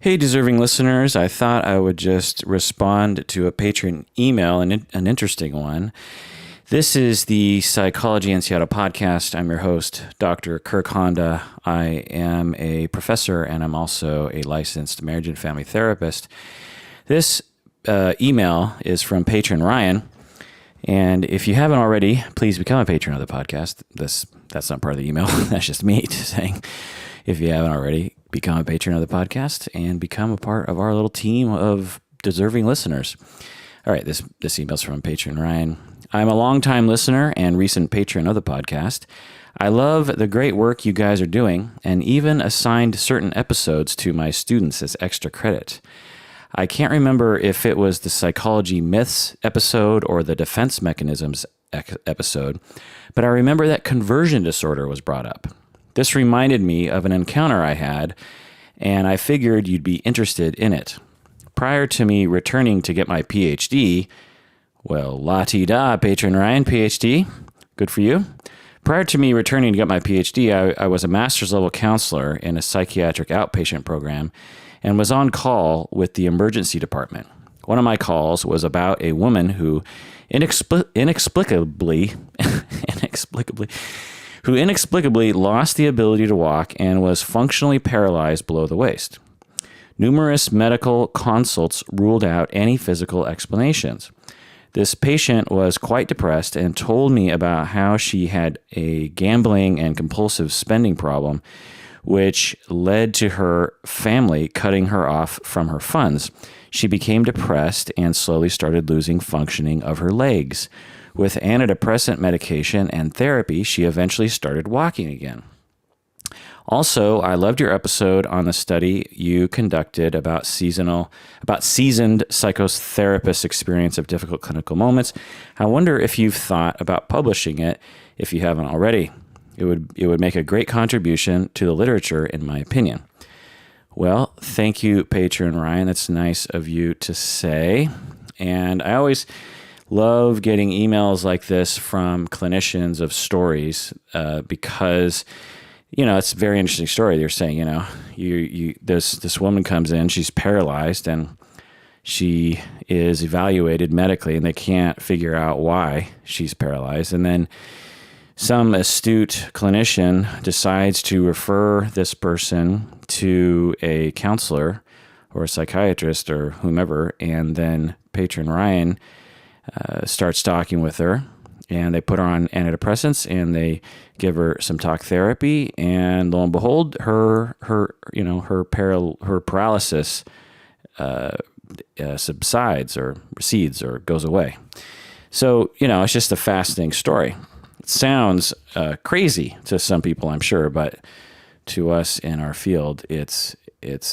Hey, deserving listeners, I thought I would just respond to a patron email, an interesting one. This is the Psychology in Seattle podcast. I'm your host, Dr. Kirk Honda. I am a professor and I'm also a licensed marriage and family therapist. This email is from patron Ryan. And if you haven't already, please become a patron of the podcast. That's not part of the email. That's just me saying, if you haven't already, become a patron of the podcast and become a part of our little team of deserving listeners. All right, this email's from patron Ryan. I'm a longtime listener and recent patron of the podcast. I love the great work you guys are doing and even assigned certain episodes to my students as extra credit. I can't remember if it was the psychology myths episode or the defense mechanisms episode, but I remember that conversion disorder was brought up. This reminded me of an encounter I had, and I figured you'd be interested in it. Prior to me returning to get my PhD, well, la-ti-da, patron Ryan, PhD, good for you. Prior to me returning to get my PhD, I was a master's level counselor in a psychiatric outpatient program and was on call with the emergency department. One of my calls was about a woman who inexplicably lost the ability to walk and was functionally paralyzed below the waist. Numerous medical consults ruled out any physical explanations. This patient was quite depressed and told me about how she had a gambling and compulsive spending problem, which led to her family cutting her off from her funds. She became depressed and slowly started losing functioning of her legs. With antidepressant medication and therapy, she eventually started walking again. Also, I loved your episode on the study you conducted about seasoned psychotherapists' experience of difficult clinical moments. I wonder if you've thought about publishing it, if you haven't already. It would make a great contribution to the literature, in my opinion. Well, thank you, patron Ryan. That's nice of you to say. And I always love getting emails like this from clinicians of stories because, it's a very interesting story. They're saying, this woman comes in, she's paralyzed, and she is evaluated medically, and they can't figure out why she's paralyzed. And then some astute clinician decides to refer this person to a counselor or a psychiatrist or whomever, and then patron Ryan starts talking with her, and they put her on antidepressants, and they give her some talk therapy, and lo and behold, her paralysis subsides or recedes or goes away. So it's just a fascinating story. It sounds crazy to some people, I'm sure, but to us in our field, it's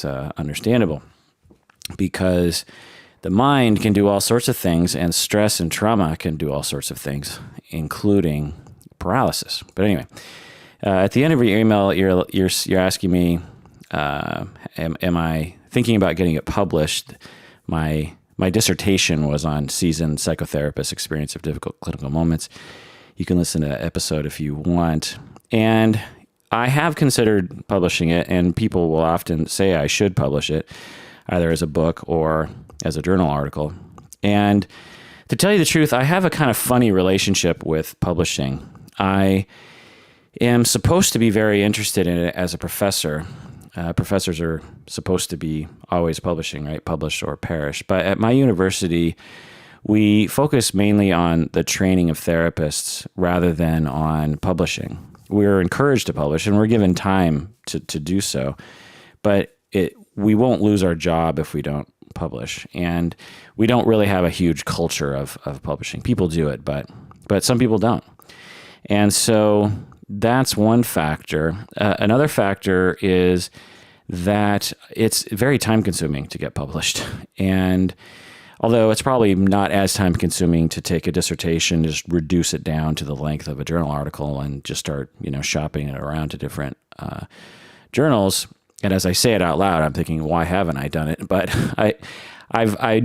understandable because the mind can do all sorts of things, and stress and trauma can do all sorts of things, including paralysis. But anyway, at the end of your email, you're asking me, am I thinking about getting it published? My dissertation was on seasoned psychotherapists' experience of difficult clinical moments. You can listen to that episode if you want. And I have considered publishing it, and people will often say I should publish it, either as a book or as a journal article. And to tell you the truth, I have a kind of funny relationship with publishing. I am supposed to be very interested in it as a professor. Professors are supposed to be always publishing, right? Publish or perish. But at my university, we focus mainly on the training of therapists rather than on publishing. We're encouraged to publish, and we're given time to do so. But we won't lose our job if we don't publish. And we don't really have a huge culture of publishing. People do it, but some people don't. And so that's one factor. Another factor is that it's very time consuming to get published. And although it's probably not as time consuming to take a dissertation, just reduce it down to the length of a journal article and just start, shopping it around to different journals. And as I say it out loud, I'm thinking, why haven't I done it? But I have a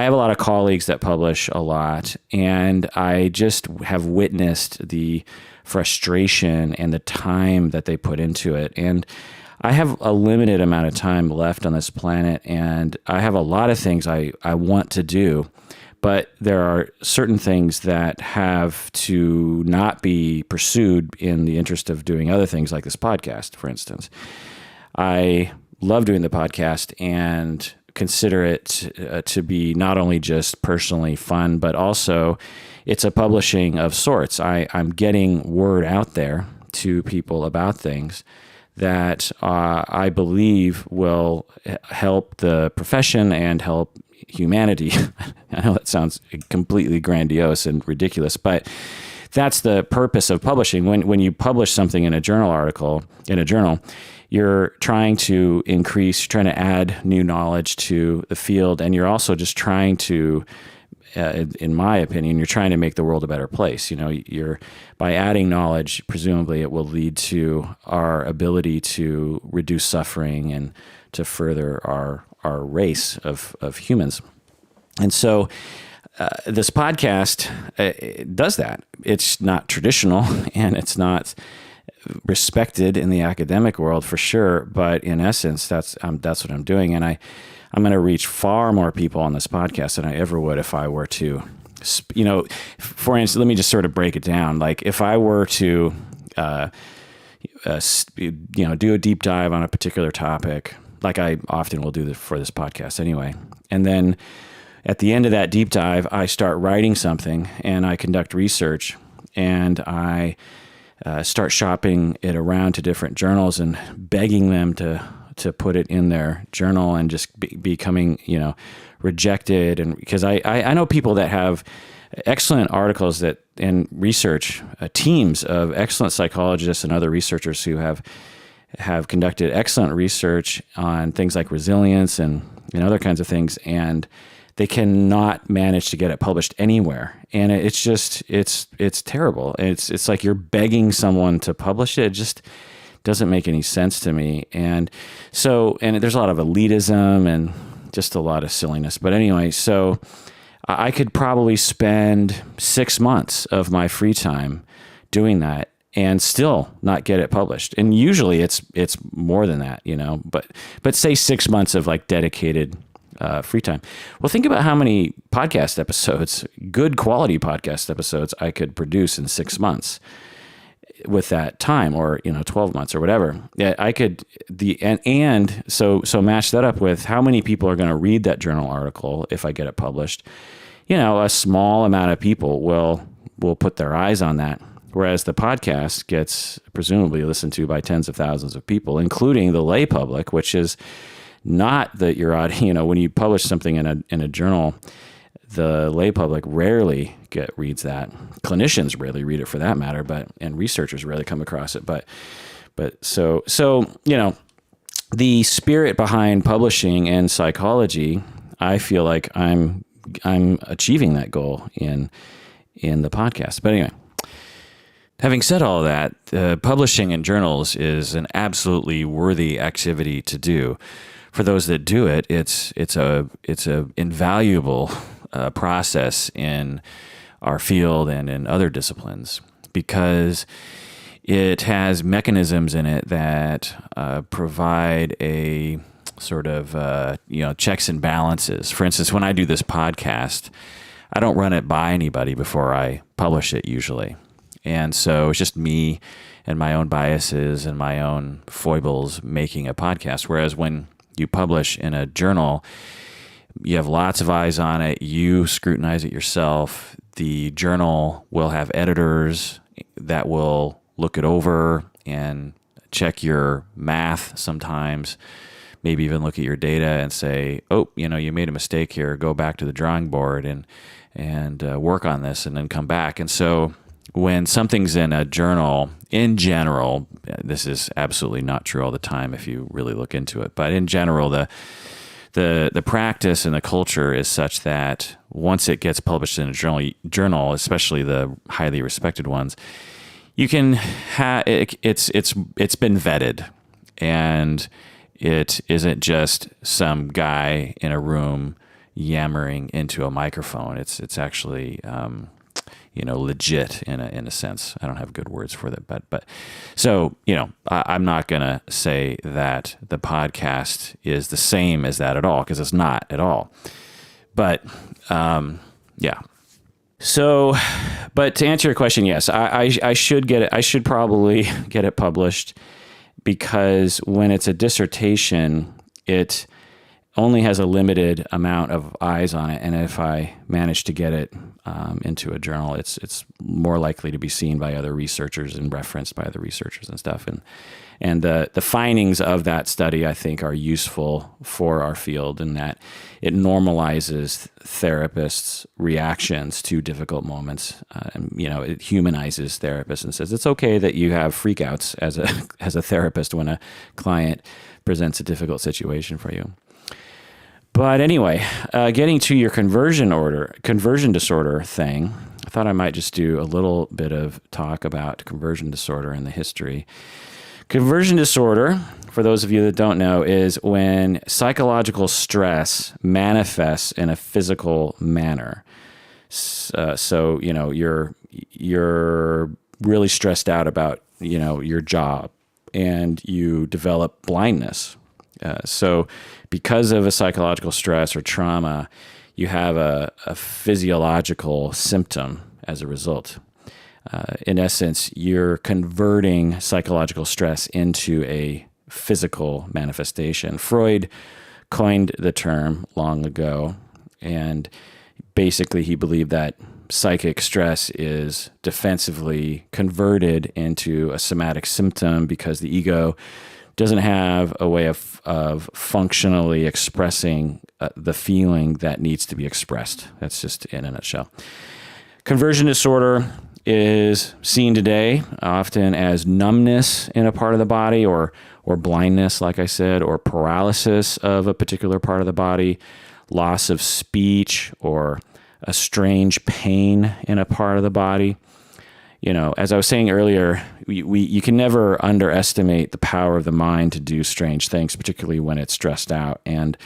lot of colleagues that publish a lot, and I just have witnessed the frustration and the time that they put into it. And I have a limited amount of time left on this planet, and I have a lot of things I want to do, but there are certain things that have to not be pursued in the interest of doing other things like this podcast, for instance. I love doing the podcast and consider it to be not only just personally fun, but also it's a publishing of sorts. I'm getting word out there to people about things that I believe will help the profession and help humanity. I know that sounds completely grandiose and ridiculous, but that's the purpose of publishing. When you publish something in a journal article, in a journal, you're trying to add new knowledge to the field, and you're also just trying to, in my opinion, you're trying to make the world a better place. By adding knowledge, presumably it will lead to our ability to reduce suffering and to further our race of humans. And so this podcast does that. It's not traditional, and it's not respected in the academic world for sure, but in essence, that's what I'm doing. And I'm going to reach far more people on this podcast than I ever would if I were to, for instance, let me just sort of break it down. Like if I were to, do a deep dive on a particular topic, like I often will do for this podcast anyway, and then at the end of that deep dive, I start writing something and I conduct research, and I start shopping it around to different journals and begging them to put it in their journal, and just becoming, rejected. And because I know people that have excellent articles and research, teams of excellent psychologists and other researchers who have conducted excellent research on things like resilience and other kinds of things, and they cannot manage to get it published anywhere. And it's terrible. It's like you're begging someone to publish it. It just doesn't make any sense to me. And there's a lot of elitism and just a lot of silliness. But anyway, so I could probably spend 6 months of my free time doing that and still not get it published. And usually it's more than that, but say 6 months of like dedicated free time. Well, think about how many podcast episodes, good quality podcast episodes, I could produce in 6 months with that time, or 12 months or whatever. Yeah, I could so match that up with how many people are going to read that journal article if I get it published. A small amount of people will put their eyes on that, whereas the podcast gets presumably listened to by tens of thousands of people, including the lay public, which is not that you're out. When you publish something in a journal, the lay public rarely reads that. Clinicians rarely read it, for that matter, and researchers rarely come across it. But so the spirit behind publishing and psychology, I feel like I'm achieving that goal in the podcast. But anyway, having said all that, publishing in journals is an absolutely worthy activity to do. For those that do it, it's a invaluable process in our field and in other disciplines, because it has mechanisms in it that provide a sort of checks and balances. For instance, when I do this podcast, I don't run it by anybody before I publish it usually, and so it's just me and my own biases and my own foibles making a podcast. Whereas when you publish in a journal, you have lots of eyes on it. You scrutinize it yourself. The journal will have editors that will look it over and check your math sometimes, maybe even look at your data and say, oh, you made a mistake here. Go back to the drawing board and work on this, and then come back. And so when something's in a journal, in general, this is absolutely not true all the time if you really look into it, but in general, the practice and the culture is such that once it gets published in a journal, especially the highly respected ones, you can it's been vetted, and it isn't just some guy in a room yammering into a microphone. It's actually legit in a sense. I don't have good words for that, but so, I'm not going to say that the podcast is the same as that at all, because it's not at all. But, yeah. So, but to answer your question, yes, I should get it. I should probably get it published, because when it's a dissertation, it only has a limited amount of eyes on it, and if I manage to get it into a journal, it's more likely to be seen by other researchers and referenced by other researchers and stuff. And the findings of that study, I think, are useful for our field in that it normalizes therapists' reactions to difficult moments. It humanizes therapists and says it's okay that you have freakouts as a therapist when a client presents a difficult situation for you. But anyway, getting to your conversion disorder thing, I thought I might just do a little bit of talk about conversion disorder and the history. Conversion disorder, for those of you that don't know, is when psychological stress manifests in a physical manner. So you're really stressed out about, your job, and you develop blindness. So because of a psychological stress or trauma, you have a physiological symptom as a result. In essence, you're converting psychological stress into a physical manifestation. Freud coined the term long ago, and basically he believed that psychic stress is defensively converted into a somatic symptom because the ego doesn't have a way of functionally expressing the feeling that needs to be expressed. That's just in a nutshell. Conversion disorder is seen today often as numbness in a part of the body, or blindness, like I said, or paralysis of a particular part of the body, loss of speech, or a strange pain in a part of the body. As I was saying earlier, you can never underestimate the power of the mind to do strange things, particularly when it's stressed out. And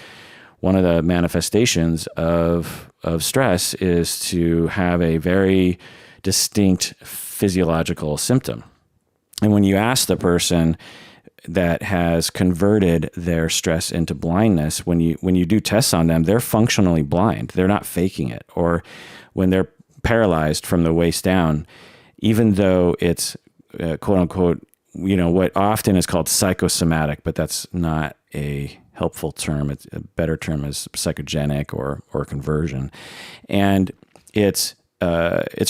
one of the manifestations of stress is to have a very distinct physiological symptom. And when you ask the person that has converted their stress into blindness, when you do tests on them, they're functionally blind. They're not faking it. Or when they're paralyzed from the waist down, even though it's quote unquote, what often is called psychosomatic, but that's not a helpful term. It's a better term is psychogenic or conversion. And it's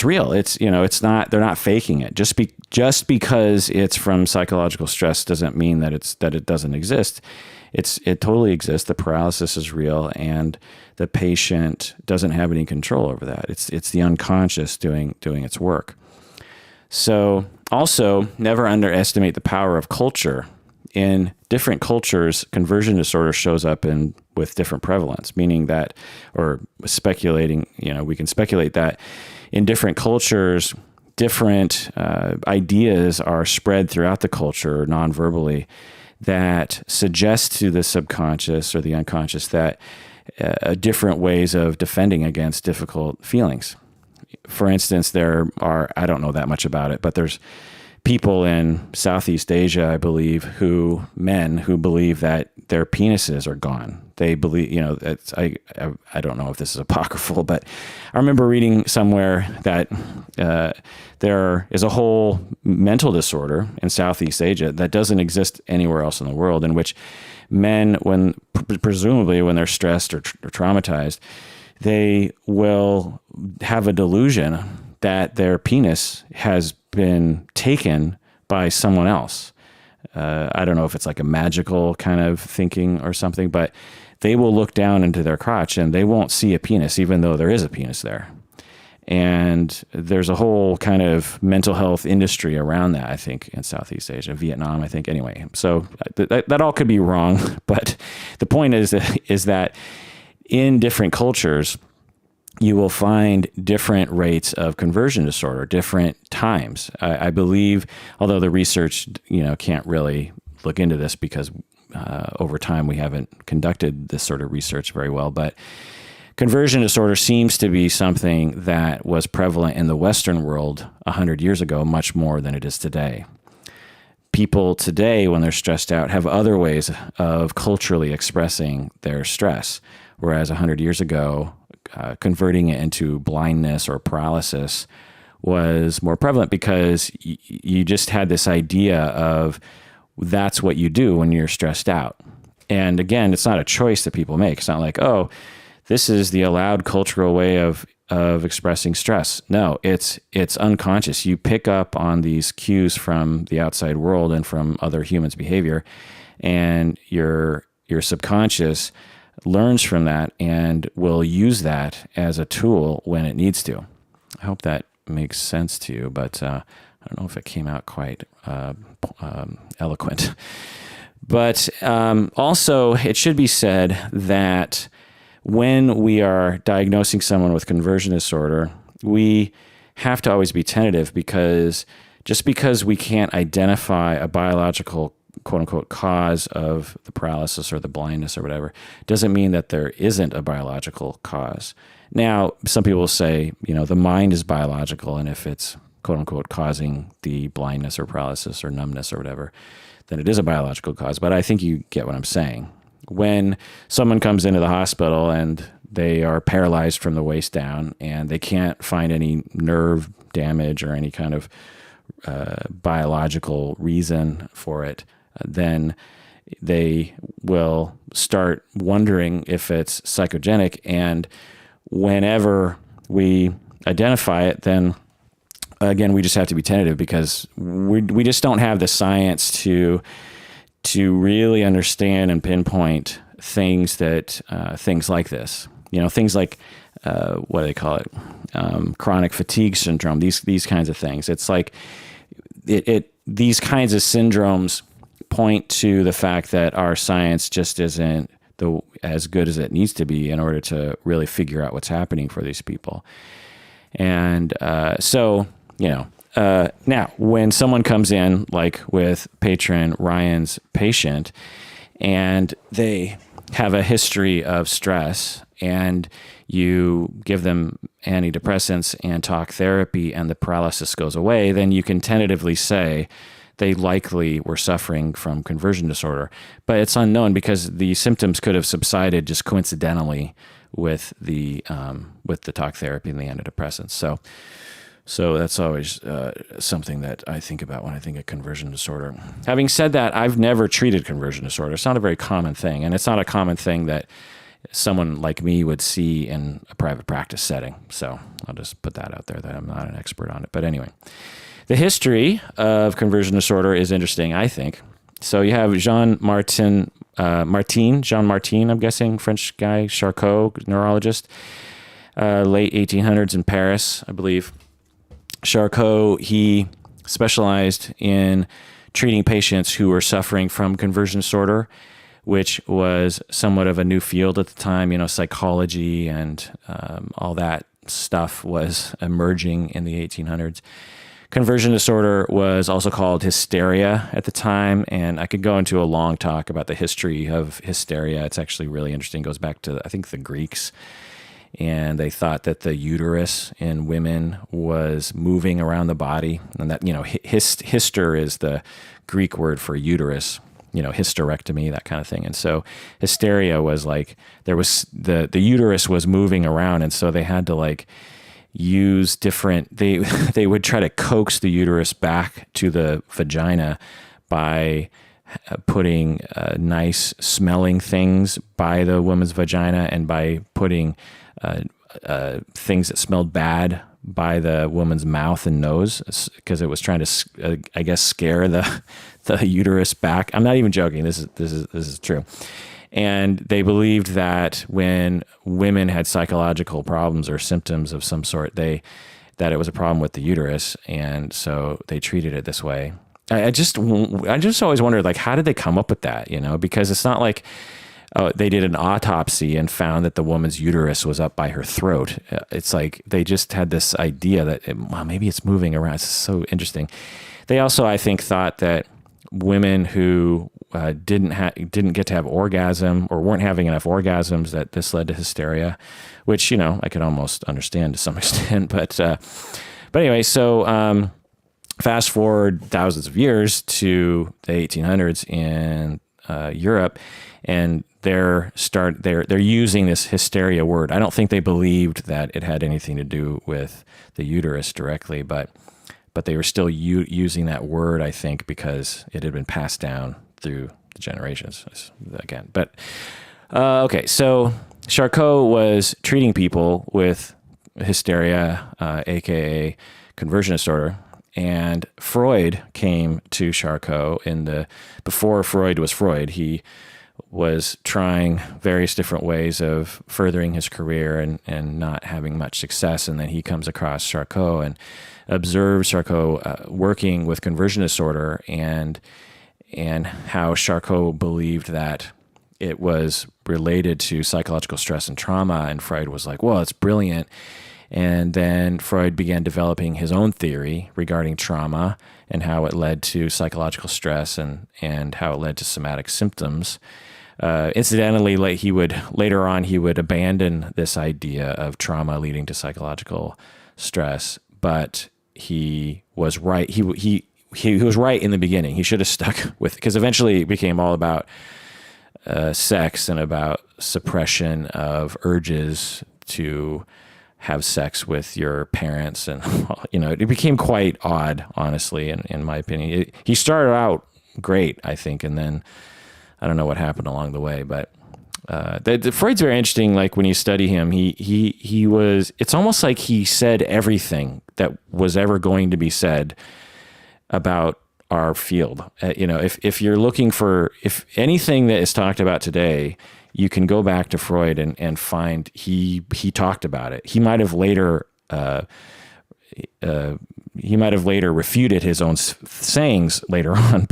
real. It's not, they're not faking it. Just because it's from psychological stress doesn't mean that it doesn't exist. It totally exists. The paralysis is real, and the patient doesn't have any control over that. It's the unconscious doing its work. So also, never underestimate the power of culture. In different cultures, conversion disorder shows up with different prevalence, meaning that, or speculating, we can speculate that in different cultures, different ideas are spread throughout the culture non-verbally that suggest to the subconscious or the unconscious that different ways of defending against difficult feelings. For instance, there are, I don't know that much about it, but there's people in Southeast Asia, I believe, men who believe that their penises are gone. They believe, I don't know if this is apocryphal, but I remember reading somewhere that there is a whole mental disorder in Southeast Asia that doesn't exist anywhere else in the world, in which men, presumably when they're stressed or traumatized, they will have a delusion that their penis has been taken by someone else. I don't know if it's like a magical kind of thinking or something, but they will look down into their crotch and they won't see a penis, even though there is a penis there. And there's a whole kind of mental health industry around that, I think, in Southeast Asia, Vietnam, I think. Anyway, so that all could be wrong, but the point is that in different cultures, you will find different rates of conversion disorder, different times. I believe, although the research, can't really look into this because over time we haven't conducted this sort of research very well, but Conversion disorder seems to be something that was prevalent in the Western world 100 years ago, much more than it is today. People today, when they're stressed out, have other ways of culturally expressing their stress, whereas 100 years ago, converting it into blindness or paralysis was more prevalent because you just had this idea of that's what you do when you're stressed out. And again, it's not a choice that people make. It's not like, oh, this is the allowed cultural way of expressing stress. No, it's unconscious. You pick up on these cues from the outside world and from other humans' behavior, and your subconscious learns from that and will use that as a tool when it needs to. I hope that makes sense to you, but I don't know if it came out quite eloquent. But also, it should be said that when we are diagnosing someone with conversion disorder, we have to always be tentative, because just because we can't identify a biological quote unquote cause of the paralysis or the blindness or whatever, doesn't mean that there isn't a biological cause. Now, some people say, the mind is biological, and if it's quote unquote causing the blindness or paralysis or numbness or whatever, then it is a biological cause. But I think you get what I'm saying. When someone comes into the hospital and they are paralyzed from the waist down and they can't find any nerve damage or any kind of biological reason for it, then they will start wondering if it's psychogenic. And whenever we identify it, then again, we just have to be tentative, because we just don't have the science to really understand and pinpoint things like this. Things like what do they call it? Chronic fatigue syndrome. These kinds of things. It's like these kinds of syndromes point to the fact that our science just isn't as good as it needs to be in order to really figure out what's happening for these people. And now, when someone comes in, like with patron Ryan's patient, and they have a history of stress, and you give them antidepressants and talk therapy, and the paralysis goes away, then you can tentatively say they likely were suffering from conversion disorder. But it's unknown, because the symptoms could have subsided just coincidentally with the talk therapy and the antidepressants. So that's always something that I think about when I think of conversion disorder. Having said that, I've never treated conversion disorder. It's not a very common thing, and it's not a common thing that someone like me would see in a private practice setting. So I'll just put that out there, that I'm not an expert on it. But anyway, the history of conversion disorder is interesting, I think. So you have Jean Martin, I'm guessing, French guy, Charcot, neurologist, late 1800s in Paris, I believe. Charcot, he specialized in treating patients who were suffering from conversion disorder, which was somewhat of a new field at the time. Psychology and all that stuff was emerging in the 1800s. Conversion disorder was also called hysteria at the time, and I could go into a long talk about the history of hysteria. It's actually really interesting. It goes back to, I think, the Greeks. And they thought that the uterus in women was moving around the body, and that, hyster is the Greek word for uterus, hysterectomy, that kind of thing. And so hysteria was like, there was the uterus was moving around, and so they had to use different, they would try to coax the uterus back to the vagina by putting nice smelling things by the woman's vagina, and by putting things that smelled bad by the woman's mouth and nose, because it was trying to, I guess, scare the uterus back. I'm not even joking. This is true. And they believed that when women had psychological problems or symptoms of some sort, that it was a problem with the uterus, and so they treated it this way. I just always wondered, how did they come up with that? Because it's not like they did an autopsy and found that the woman's uterus was up by her throat. It's like they just had this idea that maybe it's moving around. It's so interesting. They also, I think, thought that women who didn't get to have orgasm or weren't having enough orgasms, that this led to hysteria, which, I could almost understand to some extent. But anyway, so fast forward thousands of years to the 1800s in Europe, and they're using this hysteria word. I don't think they believed that it had anything to do with the uterus directly, but they were still using that word, I think, because it had been passed down through the generations again. But okay, so Charcot was treating people with hysteria, aka conversion disorder. And Freud came to Charcot before Freud was Freud. He was trying various different ways of furthering his career and not having much success. And then he comes across Charcot and observes Charcot working with conversion disorder and how Charcot believed that it was related to psychological stress and trauma. And Freud was like, well, it's brilliant. And then Freud began developing his own theory regarding trauma and how it led to psychological stress and how it led to somatic symptoms. Incidentally, he would abandon this idea of trauma leading to psychological stress, but he was right. He was right in the beginning. He should have stuck with, because eventually it became all about sex and about suppression of urges to have sex with your parents. And, it became quite odd, honestly, in my opinion. He started out great, I think, and then I don't know what happened along the way, but Freud's very interesting. Like when you study him, it's almost like he said everything that was ever going to be said about our field. If you're looking for, if anything that is talked about today, you can go back to Freud and find he talked about it. He might have later refuted his own sayings later on,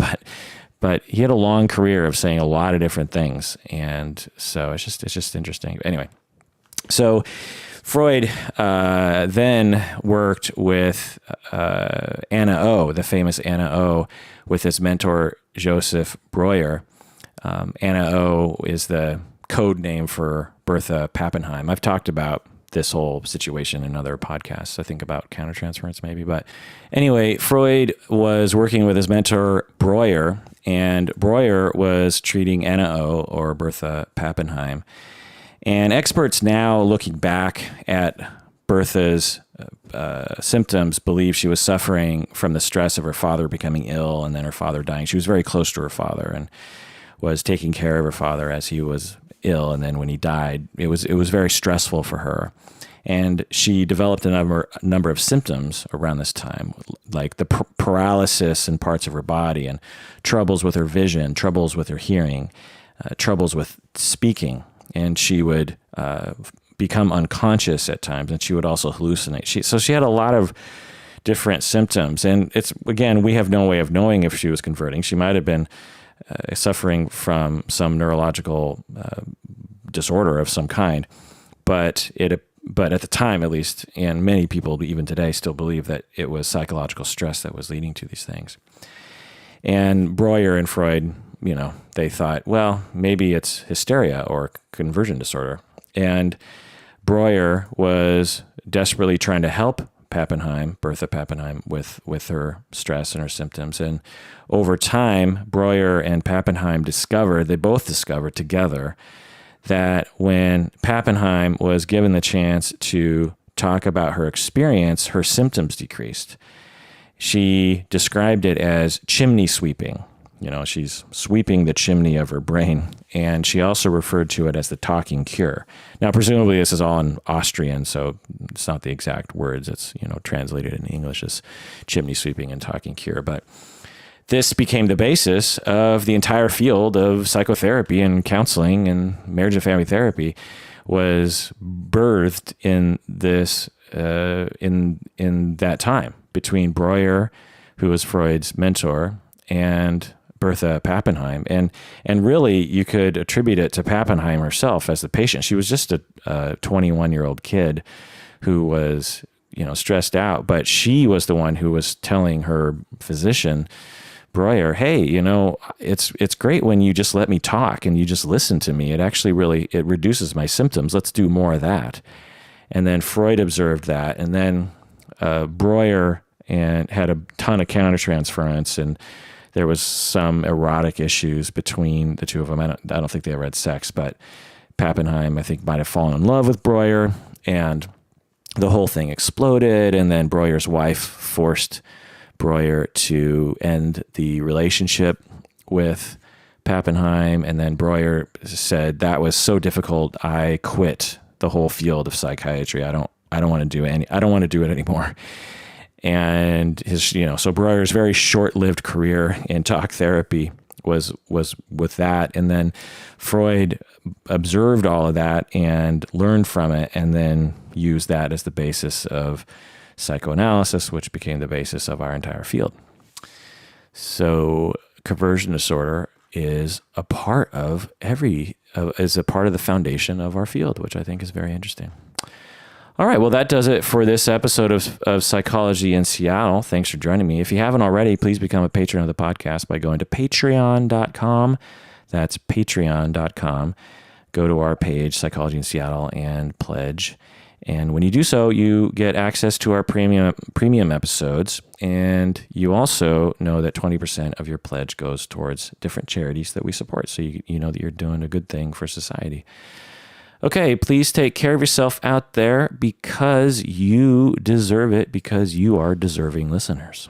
but he had a long career of saying a lot of different things, and so it's just interesting. Anyway, so Freud then worked with Anna O, the famous Anna O, with his mentor Joseph Breuer. Anna O is the code name for Bertha Pappenheim. I've talked about this whole situation in other podcasts, I think about countertransference maybe. But anyway, Freud was working with his mentor Breuer, and Breuer was treating Anna O, or Bertha Pappenheim. And experts now, looking back at Bertha's symptoms, believe she was suffering from the stress of her father becoming ill and then her father dying. She was very close to her father and was taking care of her father as he was ill, and then when he died, it was very stressful for her. And she developed a number of symptoms around this time, like the paralysis in parts of her body, and troubles with her vision, troubles with her hearing, troubles with speaking. And she would become unconscious at times, and she would also hallucinate. So she had a lot of different symptoms. And we have no way of knowing if she was converting. She might have been suffering from some neurological disorder of some kind, but at the time, at least, and many people even today still believe that it was psychological stress that was leading to these things. And Breuer and Freud, they thought, well, maybe it's hysteria or conversion disorder. And Breuer was desperately trying to help Bertha Pappenheim, with her stress and her symptoms. And over time, Breuer and Pappenheim they both discovered together that when Pappenheim was given the chance to talk about her experience, her symptoms decreased. She described it as chimney sweeping. She's sweeping the chimney of her brain. And she also referred to it as the talking cure. Now, presumably this is all in Austrian, so it's not the exact words. It's, translated in English as chimney sweeping and talking cure. But this became the basis of the entire field of psychotherapy and counseling, and marriage and family therapy was birthed in this, in that time between Breuer, who was Freud's mentor, and Bertha Pappenheim. And really, you could attribute it to Pappenheim herself as the patient. She was just a 21-year-old kid who was, stressed out, but she was the one who was telling her physician, Breuer, hey, it's great when you just let me talk and you just listen to me. It actually it reduces my symptoms. Let's do more of that. And then Freud observed that. And then Breuer had a ton of countertransference, and there was some erotic issues between the two of them. I don't think they ever had sex, but Pappenheim, I think, might have fallen in love with Breuer, and the whole thing exploded. And then Breuer's wife forced Breuer to end the relationship with Pappenheim. And then Breuer said, that was so difficult, I quit the whole field of psychiatry. I don't want to do it anymore. And so Breuer's very short-lived career in talk therapy was with that. And then Freud observed all of that and learned from it, and then used that as the basis of psychoanalysis, which became the basis of our entire field. So conversion disorder is a part of the foundation of our field, which I think is very interesting. All right, well, that does it for this episode of Psychology in Seattle. Thanks for joining me. If you haven't already, please become a patron of the podcast by going to patreon.com. That's patreon.com. Go to our page, Psychology in Seattle, and pledge. And when you do so, you get access to our premium episodes, and you also know that 20% of your pledge goes towards different charities that we support. So you know that you're doing a good thing for society. Okay, please take care of yourself out there, because you deserve it, because you are deserving listeners.